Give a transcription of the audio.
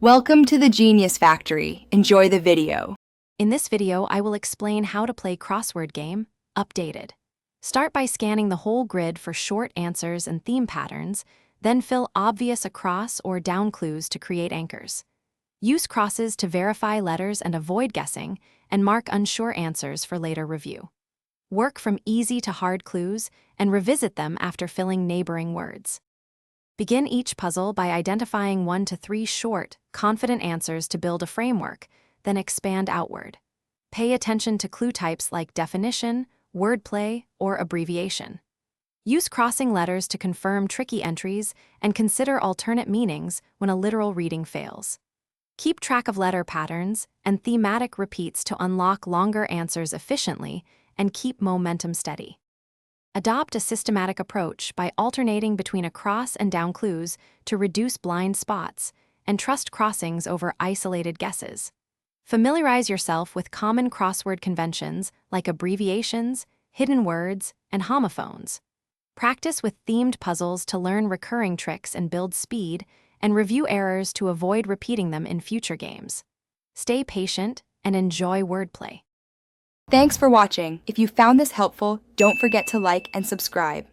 Welcome to the Genius Factory. Enjoy the video. In this video, I will explain how to play Crossword Game, Updated. Start by scanning the whole grid for short answers and theme patterns, then fill obvious across or down clues to create anchors. Use crosses to verify letters and avoid guessing, and mark unsure answers for later review. Work from easy to hard clues and revisit them after filling neighboring words. Begin each puzzle by identifying 1 to 3 short, confident answers to build a framework, then expand outward. Pay attention to clue types like definition, wordplay, or abbreviation. Use crossing letters to confirm tricky entries and consider alternate meanings when a literal reading fails. Keep track of letter patterns and thematic repeats to unlock longer answers efficiently and keep momentum steady. Adopt a systematic approach by alternating between across and down clues to reduce blind spots, and trust crossings over isolated guesses. Familiarize yourself with common crossword conventions like abbreviations, hidden words, and homophones. Practice with themed puzzles to learn recurring tricks and build speed, and review errors to avoid repeating them in future games. Stay patient and enjoy wordplay. Thanks for watching. If you found this helpful, don't forget to like and subscribe.